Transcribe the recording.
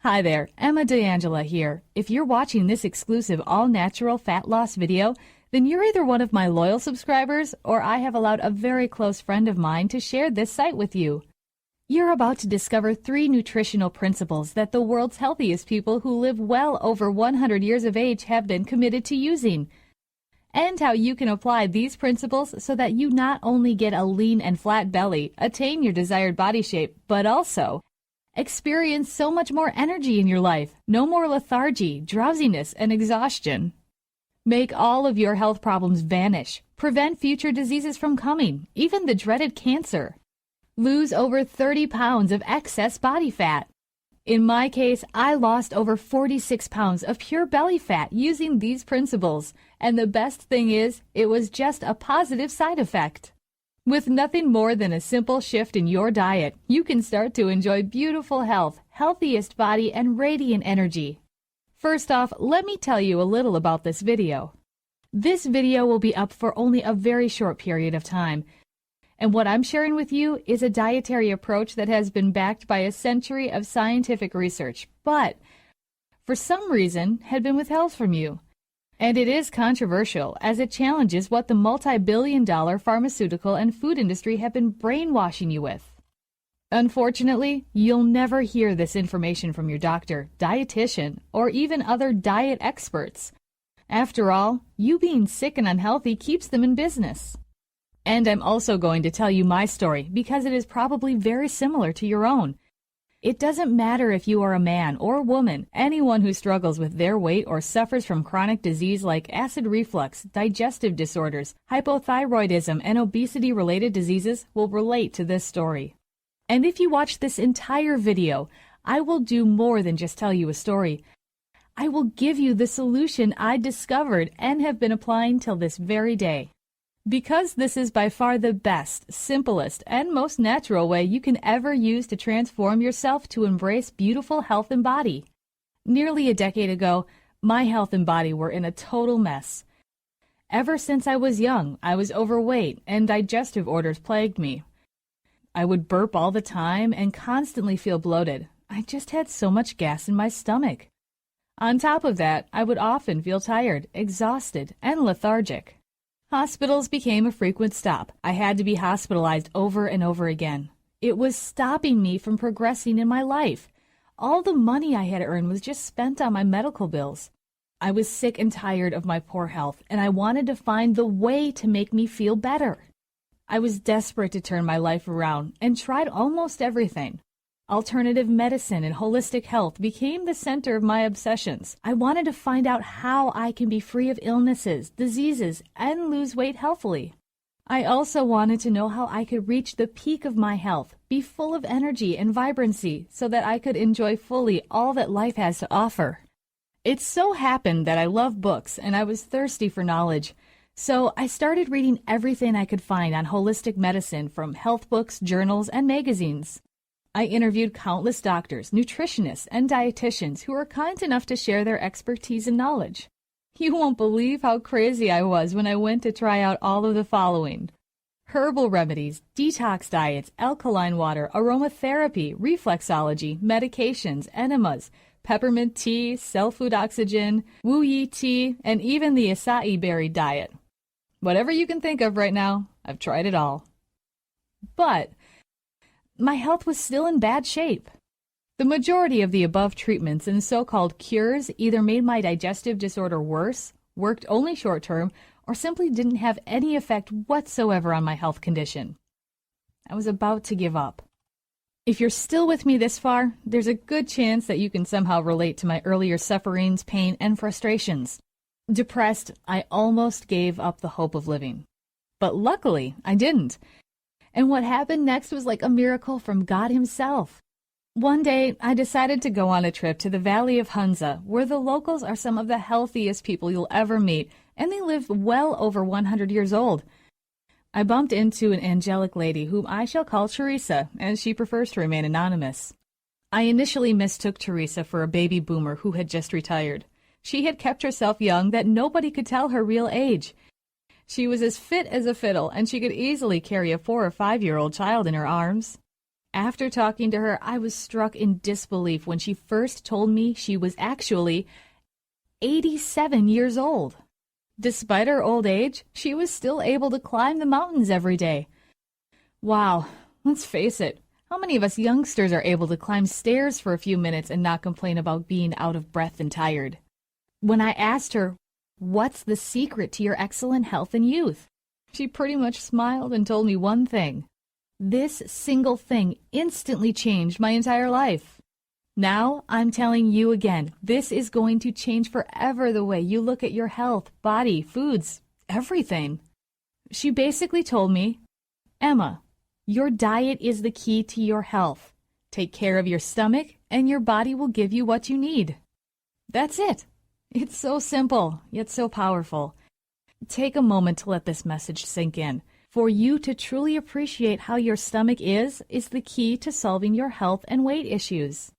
Hi there, Emma DeAngela here. If you're watching this exclusive all-natural fat loss video, then you're either one of my loyal subscribers or I have allowed a very close friend of mine to share this site with you. You're about to discover 3 nutritional principles that the world's healthiest people who live well over 100 years of age have been committed to using, and how you can apply these principles so that you not only get a lean and flat belly, attain your desired body shape, but also experience so much more energy in your life, no more lethargy, drowsiness, and exhaustion. Make all of your health problems vanish, prevent future diseases from coming, even the dreaded cancer. Lose over 30 pounds of excess body fat. In my case, I lost over 46 pounds of pure belly fat using these principles, and the best thing is, it was just a positive side effect. With nothing more than a simple shift in your diet, you can start to enjoy beautiful health, healthiest body, and radiant energy. First off, let me tell you a little about this video. This video will be up for only a very short period of time, and what I'm sharing with you is a dietary approach that has been backed by a century of scientific research, but for some reason had been withheld from you. And it is controversial, as it challenges what the multi-billion-dollar pharmaceutical and food industry have been brainwashing you with. Unfortunately, you'll never hear this information from your doctor, dietitian, or even other diet experts. After all, you being sick and unhealthy keeps them in business. And I'm also going to tell you my story because it is probably very similar to your own. It doesn't matter if you are a man or a woman, anyone who struggles with their weight or suffers from chronic disease like acid reflux, digestive disorders, hypothyroidism, and obesity-related diseases will relate to this story. And if you watch this entire video, I will do more than just tell you a story. I will give you the solution I discovered and have been applying till this very day. Because this is by far the best, simplest, and most natural way you can ever use to transform yourself to embrace beautiful health and body. Nearly a decade ago, my health and body were in a total mess. Ever since I was young, I was overweight and digestive orders plagued me. I would burp all the time and constantly feel bloated. I just had so much gas in my stomach. On top of that, I would often feel tired, exhausted, and lethargic. Hospitals became a frequent stop. I had to be hospitalized over and over again. It was stopping me from progressing in my life. All the money I had earned was just spent on my medical bills. I was sick and tired of my poor health, and I wanted to find the way to make me feel better. I was desperate to turn my life around and tried almost everything. Alternative medicine and holistic health became the center of my obsessions. I wanted to find out how I can be free of illnesses, diseases, and lose weight healthily. I also wanted to know how I could reach the peak of my health, be full of energy and vibrancy so that I could enjoy fully all that life has to offer. It so happened that I love books and I was thirsty for knowledge. So I started reading everything I could find on holistic medicine from health books, journals, and magazines. I interviewed countless doctors, nutritionists, and dietitians who were kind enough to share their expertise and knowledge. You won't believe how crazy I was when I went to try out all of the following: herbal remedies, detox diets, alkaline water, aromatherapy, reflexology, medications, enemas, peppermint tea, cell food oxygen, wu yi tea, and even the acai berry diet. Whatever you can think of right now, I've tried it all. But my health was still in bad shape. The majority of the above treatments and so-called cures either made my digestive disorder worse, worked only short-term, or simply didn't have any effect whatsoever on my health condition. I was about to give up. If you're still with me this far, there's a good chance that you can somehow relate to my earlier sufferings, pain, and frustrations. Depressed, I almost gave up the hope of living. But luckily, I didn't. And what happened next was like a miracle from God himself. One day, I decided to go on a trip to the Valley of Hunza, where the locals are some of the healthiest people you'll ever meet, and they live well over 100 years old. I bumped into an angelic lady whom I shall call Teresa, as she prefers to remain anonymous. I initially mistook Teresa for a baby boomer who had just retired. She had kept herself young that nobody could tell her real age. She was as fit as a fiddle, and she could easily carry a 4 or 5-year-old child in her arms. After talking to her, I was struck in disbelief when she first told me she was actually 87 years old. Despite her old age, she was still able to climb the mountains every day. Wow, let's face it, how many of us youngsters are able to climb stairs for a few minutes and not complain about being out of breath and tired? When I asked her, "What's the secret to your excellent health and youth?" she pretty much smiled and told me one thing. This single thing instantly changed my entire life. Now, I'm telling you again, this is going to change forever the way you look at your health, body, foods, everything. She basically told me, "Emma, your diet is the key to your health. Take care of your stomach, and your body will give you what you need." That's it. It's so simple, yet so powerful. Take a moment to let this message sink in. For you to truly appreciate how your stomach is the key to solving your health and weight issues.